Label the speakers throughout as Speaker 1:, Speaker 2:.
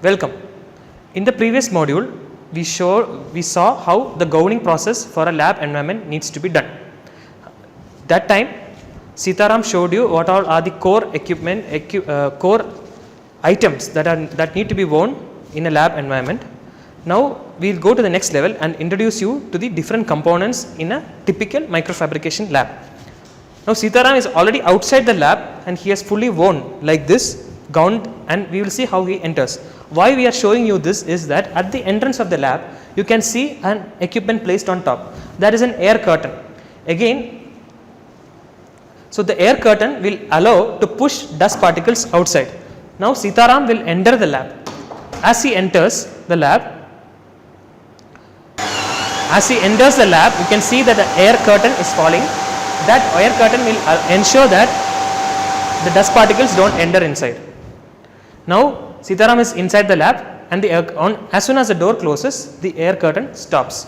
Speaker 1: Welcome. In the previous module, we saw how the governing process for a lab environment needs to be done. That time, Sitaram showed you what all are the core equipment, core items that need to be worn in a lab environment. Now we will go to the next level and introduce you to the different components in a typical microfabrication lab. Now Sitaram is already outside the lab and he has fully worn like this gown, and we will see how he enters. Why we are showing you this is that at the entrance of the lab you can see an equipment placed on top. That is an air curtain. Again, so the air curtain will allow to push dust particles outside. Now Sitaram will enter the lab. As he enters the lab, you can see that the air curtain is falling. That air curtain will ensure that the dust particles don't enter inside. Now Sitaram is inside the lab, and as soon as the door closes, the air curtain stops.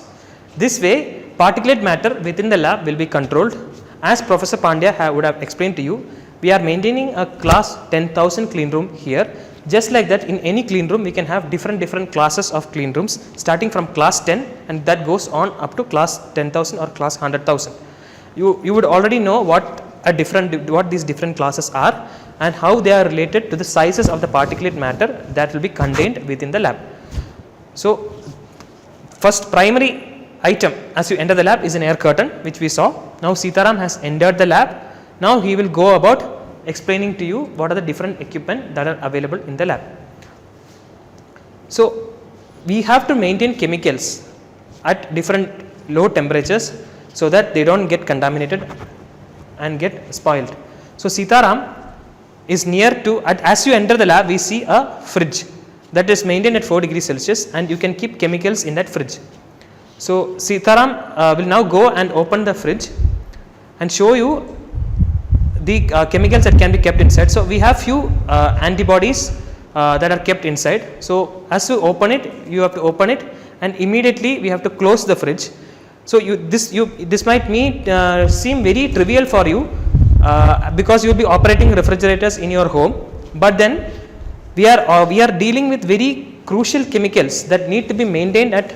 Speaker 1: This way, particulate matter within the lab will be controlled. As Professor Pandya would have explained to you, we are maintaining a class 10,000 clean room here. Just like that, in any clean room we can have different classes of clean rooms, starting from class 10, and that goes on up to class 10,000 or class 100,000. You would already know what these different classes are and how they are related to the sizes of the particulate matter that will be contained within the lab. So first primary item as you enter the lab is an air curtain, which we saw. Now Sitaram has entered the lab. Now he will go about explaining to you what are the different equipment that are available in the lab. So we have to maintain chemicals at different low temperatures so that they don't get contaminated and get spoiled. So Sitaram is near to, as you enter the lab, we see a fridge that is maintained at 4 degrees Celsius, and you can keep chemicals in that fridge. So Sitaram will now go and open the fridge and show you the chemicals that can be kept inside. So we have few antibodies that are kept inside. So as you open it, you have to open it, and immediately we have to close the fridge. So this might seem very trivial for you because you will be operating refrigerators in your home, but then we are dealing with very crucial chemicals that need to be maintained at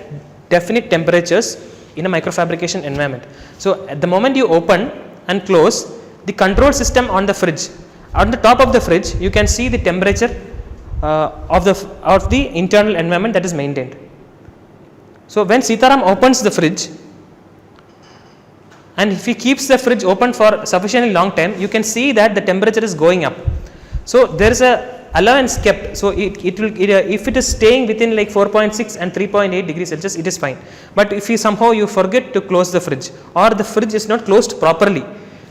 Speaker 1: definite temperatures in a microfabrication environment. So at the moment you open and close, the control system on the fridge, on the top of the fridge you can see the temperature of the internal environment that is maintained. So when Sitaram opens the fridge, and if he keeps the fridge open for sufficiently long time, you can see that the temperature is going up. So there is a allowance kept. So if it is staying within like 4.6 and 3.8 degrees Celsius, it is fine. But if somehow you forget to close the fridge, or the fridge is not closed properly,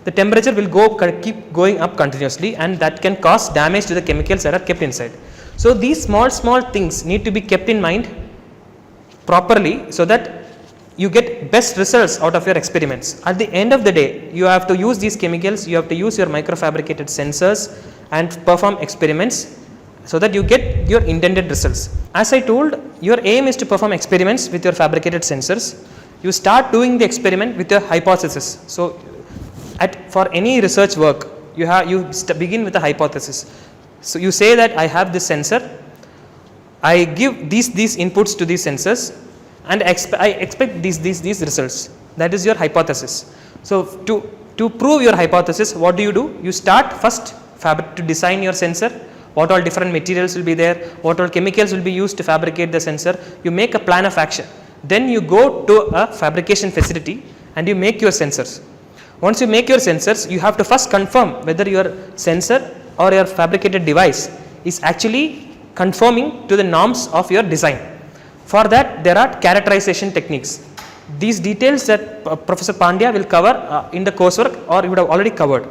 Speaker 1: the temperature will keep going up continuously, and that can cause damage to the chemicals that are kept inside. So these small things need to be kept in mind properly so that you get best results out of your experiments. At the end of the day, you have to use these chemicals, you have to use your microfabricated sensors and perform experiments so that you get your intended results. As I told, your aim is to perform experiments with your fabricated sensors. You start doing the experiment with your hypothesis. So for any research work, you begin with a hypothesis. So you say that I have this sensor, I give these inputs to these sensors, and I expect these results. That is your hypothesis. So to prove your hypothesis, what do? You start first to design your sensor, what all different materials will be there, what all chemicals will be used to fabricate the sensor. You make a plan of action. Then you go to a fabrication facility and you make your sensors. Once you make your sensors, you have to first confirm whether your sensor or your fabricated device is actually conforming to the norms of your design. For that, there are characterization techniques. These details that Professor Pandya will cover in the coursework, or you would have already covered.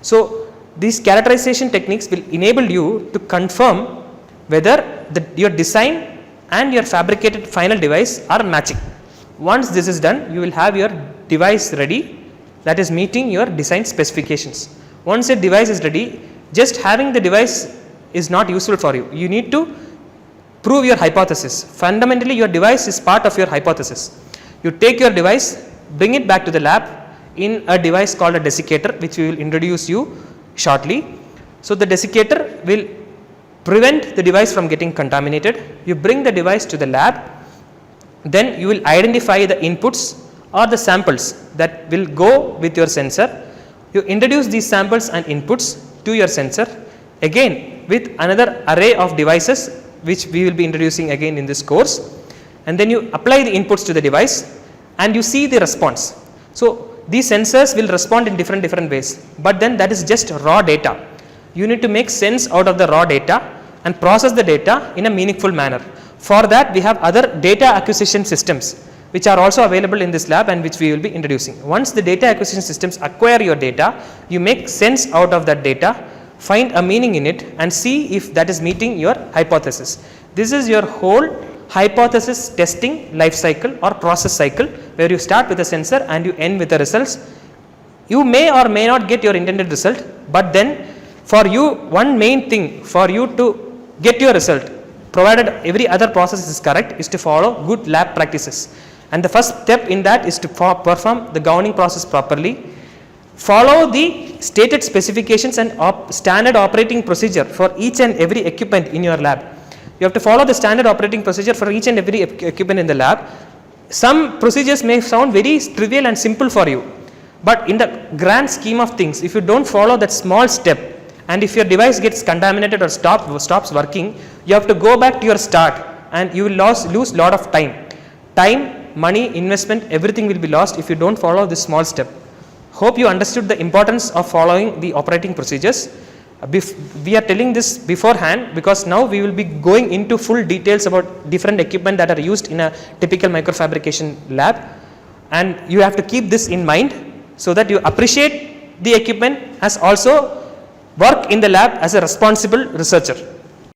Speaker 1: So these characterization techniques will enable you to confirm whether your design and your fabricated final device are matching. Once this is done, you will have your device ready, that is meeting your design specifications. Once your device is ready, just having the device is not useful for you. You need to prove your hypothesis. Fundamentally, your device is part of your hypothesis. You take your device, bring it back to the lab in a device called a desiccator, which we will introduce you shortly. So the desiccator will prevent the device from getting contaminated. You bring the device to the lab, then you will identify the inputs or the samples that will go with your sensor. You introduce these samples and inputs to your sensor, again with another array of devices which we will be introducing again in this course, and then you apply the inputs to the device and you see the response. So these sensors will respond in different ways, but then that is just raw data. You need to make sense out of the raw data and process the data in a meaningful manner. For that, we have other data acquisition systems which are also available in this lab and which we will be introducing. Once the data acquisition systems acquire your data, you make sense out of that data, find a meaning in it and see if that is meeting your hypothesis. This is your whole hypothesis testing life cycle or process cycle, where you start with a sensor and you end with the results. You may or may not get your intended result, but then for you, one main thing for you to get your result, provided every other process is correct, is to follow good lab practices. And the first step in that is to perform the gowning process properly, follow the stated specifications and standard operating procedure for each and every equipment in your lab. You have to follow the standard operating procedure for each and every equipment in the lab. Some procedures may sound very trivial and simple for you, but in the grand scheme of things, if you don't follow that small step, and if your device gets contaminated or stops working, you have to go back to your start and you will lose lot of time. Time, money, investment, everything will be lost if you don't follow this small step. Hope you understood the importance of following the operating procedures. We are telling this beforehand because now we will be going into full details about different equipment that are used in a typical microfabrication lab, and you have to keep this in mind so that you appreciate the equipment as also work in the lab as a responsible researcher.